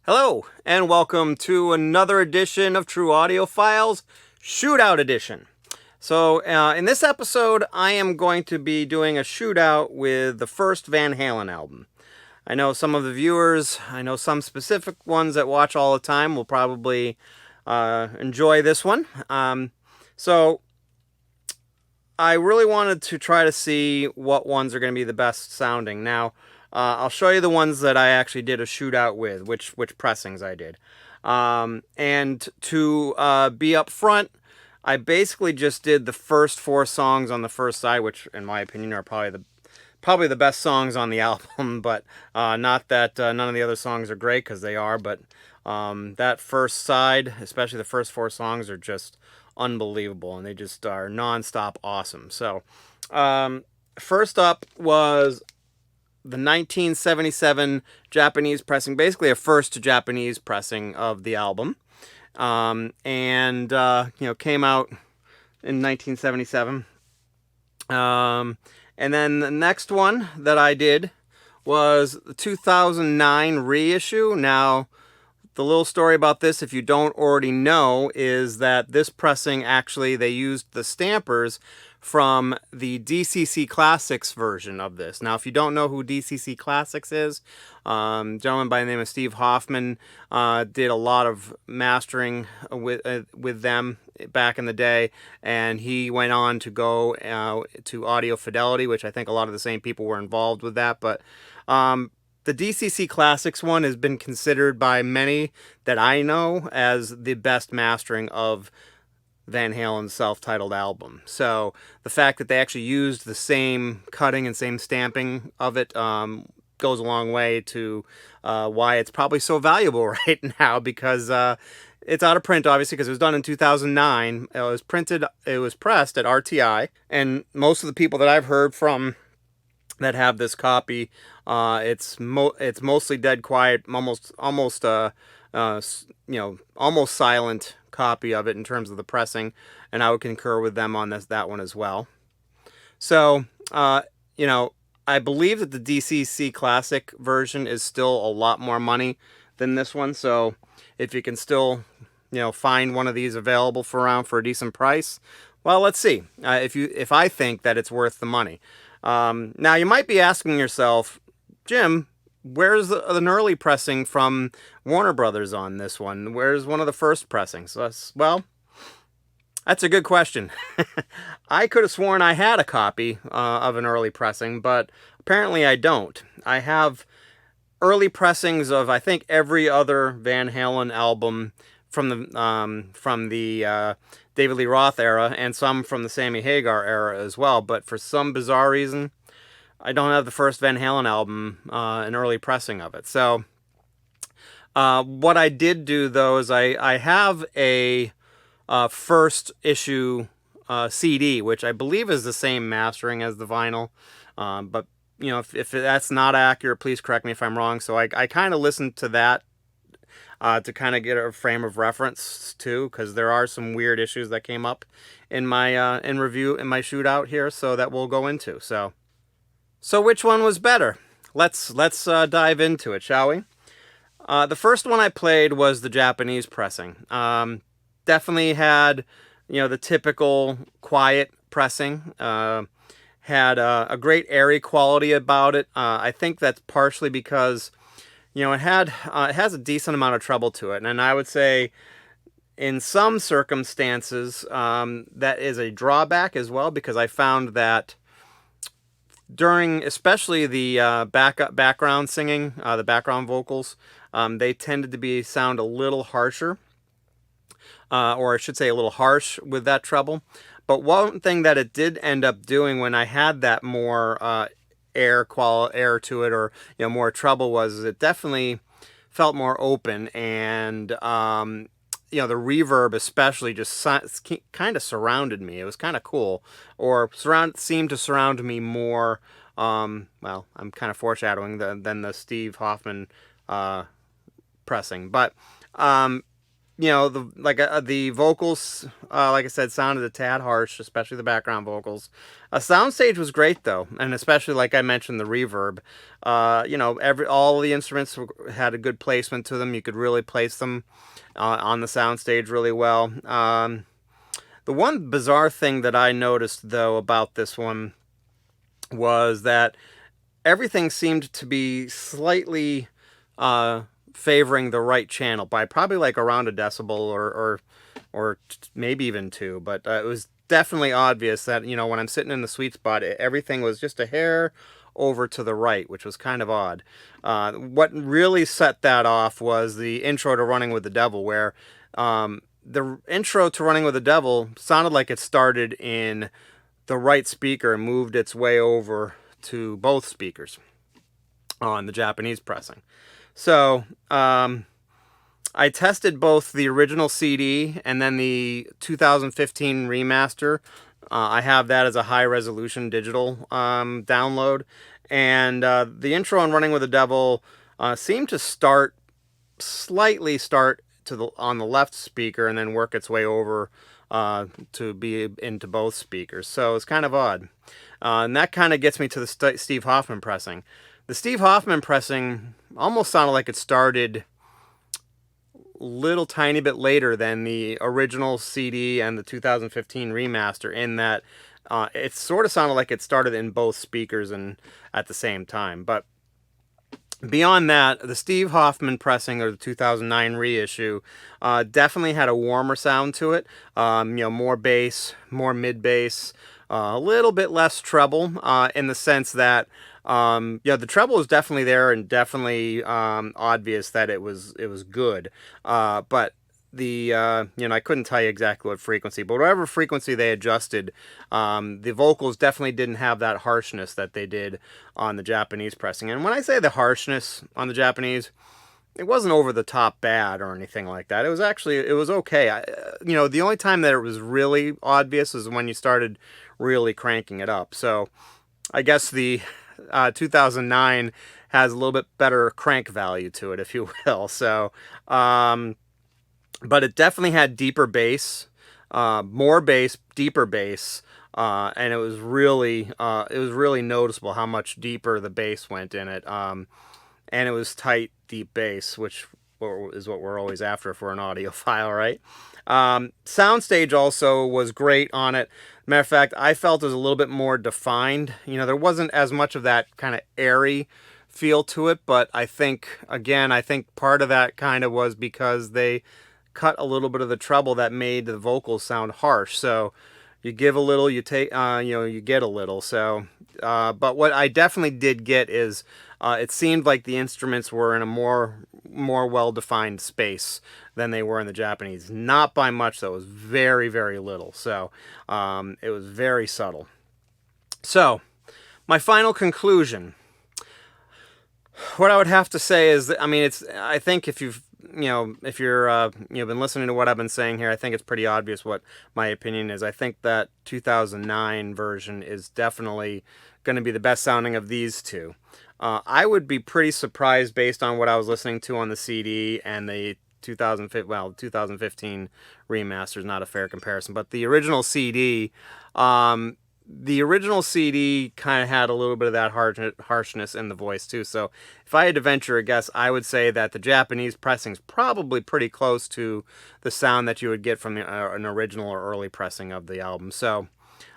Hello, and welcome to another edition of True Audio Files Shootout Edition. So, in this episode, I am going to be doing a shootout with the first Van Halen album. I know some of the viewers, I know some specific ones that watch all the time will probably enjoy this one. So, I really wanted to try to see what ones are going to be the best sounding. Now, I'll show you the ones that I actually did a shootout with, which pressings I did. And to be up front, I basically just did the first 4 songs on the first side, which, in my opinion, are probably the best songs on the album. But not that none of the other songs are great, because they are. But that first side, especially the first 4 songs, are just unbelievable, and they just are nonstop awesome. So, first up was the 1977 Japanese pressing, basically a first Japanese pressing of the album, and came out in 1977. And then the next one that I did was the 2009 reissue. Now, the little story about this, if you don't already know, is that this pressing, actually, they used the stampers from the DCC Classics version of this. Now, if you don't know who DCC Classics is, a gentleman by the name of Steve Hoffman did a lot of mastering with them back in the day, and he went on to go to Audio Fidelity, which I think a lot of the same people were involved with that, but the DCC Classics one has been considered by many that I know as the best mastering of Van Halen's self-titled album. So the fact that they actually used the same cutting and same stamping of it goes a long way to why it's probably so valuable right now, because it's out of print, obviously, because it was done in 2009. It was pressed at RTI, and most of the people that I've heard from that have this copy, it's mostly dead quiet, almost silent copy of it in terms of the pressing, and I would concur with them on that one as well. So, I believe that the DCC Classic version is still a lot more money than this one. So, if you can still, find one of these available for a decent price, well, let's see if I think that it's worth the money. Now, you might be asking yourself, Jim, where's an early pressing from Warner Brothers on this one? Where's one of the first pressings? Well, that's a good question. I could have sworn I had a copy of an early pressing, but apparently I don't. I have early pressings of, I think, every other Van Halen album from the David Lee Roth era, and some from the Sammy Hagar era as well. But for some bizarre reason, I don't have the first Van Halen album, an early pressing of it. So what I did do, though, is I have a first issue CD, which I believe is the same mastering as the vinyl. But, if that's not accurate, please correct me if I'm wrong. So I kind of listened to that to kind of get a frame of reference, too, because there are some weird issues that came up in my in my shootout here, so that we'll go into. So which one was better? Let's dive into it, shall we? The first one I played was the Japanese pressing. Definitely had, the typical quiet pressing. Had a great airy quality about it. I think that's partially because, it has a decent amount of treble to it, and I would say, in some circumstances, that is a drawback as well, because I found that during, especially the background singing, the background vocals, they tended to sound a little harsher, or I should say a little harsh with that treble. But one thing that it did end up doing when I had that more air to it, or more treble, was it definitely felt more open, and the reverb especially just kind of surrounded me. It was kind of cool, or seemed to surround me more. Well, I'm kind of foreshadowing than the Steve Hoffman pressing, but the vocals, like I said, sounded a tad harsh, especially the background vocals. Soundstage was great though, and especially like I mentioned, the reverb. All the instruments had a good placement to them. You could really place them on the soundstage really well. The one bizarre thing that I noticed though about this one was that everything seemed to be slightly favoring the right channel by probably like around a decibel or maybe even two. But it was definitely obvious that, when I'm sitting in the sweet spot, everything was just a hair over to the right, which was kind of odd. What really set that off was the intro to Running with the Devil, where the intro to Running with the Devil sounded like it started in the right speaker and moved its way over to both speakers on the Japanese pressing. So I tested both the original CD and then the 2015 remaster. I have that as a high resolution digital download, and the intro on Running with the Devil seemed to start on the left speaker and then work its way over to be into both speakers. So it's kind of odd. And that kind of gets me to the Steve Hoffman pressing. The Steve Hoffman pressing almost sounded like it started a little tiny bit later than the original CD and the 2015 remaster, in that it sort of sounded like it started in both speakers and at the same time. But beyond that, the Steve Hoffman pressing, or the 2009 reissue, definitely had a warmer sound to it. More bass, more mid bass, a little bit less treble, in the sense that the treble was definitely there and definitely obvious that it was good. But I couldn't tell you exactly what frequency, but whatever frequency they adjusted, the vocals definitely didn't have that harshness that they did on the Japanese pressing. And when I say the harshness on the Japanese, it wasn't over the top bad or anything like that. It was okay. The only time that it was really obvious is when you started really cranking it up. So I guess the 2009 has a little bit better crank value to it, if you will. So, but it definitely had deeper bass, more bass, deeper bass, and it was really noticeable how much deeper the bass went in it. And it was tight, deep bass, which is what we're always after for an audiophile, right? Soundstage also was great on it. Matter of fact, I felt it was a little bit more defined. There wasn't as much of that kind of airy feel to it, but I think part of that kind of was because they cut a little bit of the treble that made the vocals sound harsh. So you give a little, you take, you get a little. So, but what I definitely did get is, it seemed like the instruments were in a more well-defined space than they were in the Japanese. Not by much, though. It was very, very little. So, it was very subtle. So, my final conclusion. What I would have to say is that, I think if you've been listening to what I've been saying here, I think it's pretty obvious what my opinion is. I think that 2009 version is definitely going to be the best sounding of these two. I would be pretty surprised based on what I was listening to on the CD and the 2015 remaster is not a fair comparison, but the original CD, kind of had a little bit of that harshness in the voice too. So if I had to venture a guess, I would say that the Japanese pressing is probably pretty close to the sound that you would get from an original or early pressing of the album. So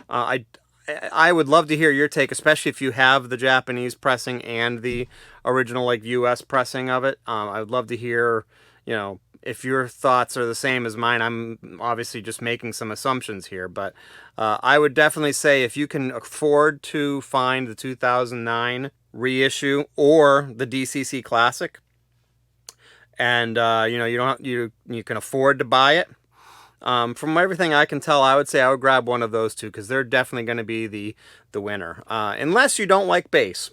I would love to hear your take, especially if you have the Japanese pressing and the original US pressing of it. I would love to hear, if your thoughts are the same as mine. I'm obviously just making some assumptions here, but I would definitely say if you can afford to find the 2009 reissue or the DCC Classic, and you can afford to buy it. From everything I can tell, I would say I would grab one of those two, because they're definitely going to be the winner. Unless you don't like bass,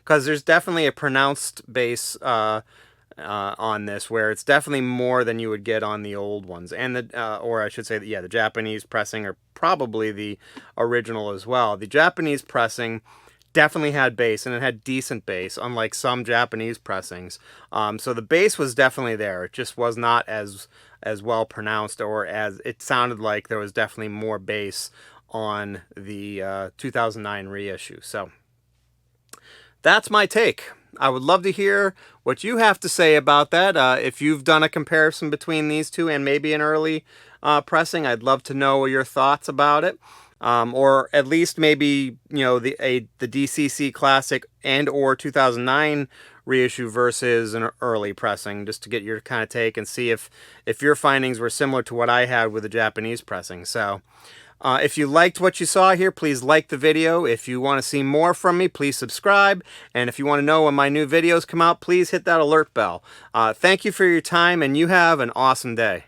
because there's definitely a pronounced bass on this, where it's definitely more than you would get on the old ones, and or I should say that, the Japanese pressing, or probably the original as well. The Japanese pressing definitely had bass, and it had decent bass, unlike some Japanese pressings. So the bass was definitely there. It just was not as well pronounced, or as it sounded like there was definitely more bass on the 2009 reissue. So that's my take. I would love to hear what you have to say about that. If you've done a comparison between these two and maybe an early pressing, I'd love to know your thoughts about it. Or at least maybe, you know, the DCC Classic and or 2009 reissue versus an early pressing, just to get your kind of take and see if your findings were similar to what I had with the Japanese pressing. So if you liked what you saw here, please like the video. If you want to see more from me, please subscribe. And if you want to know when my new videos come out, please hit that alert bell. Thank you for your time, and you have an awesome day.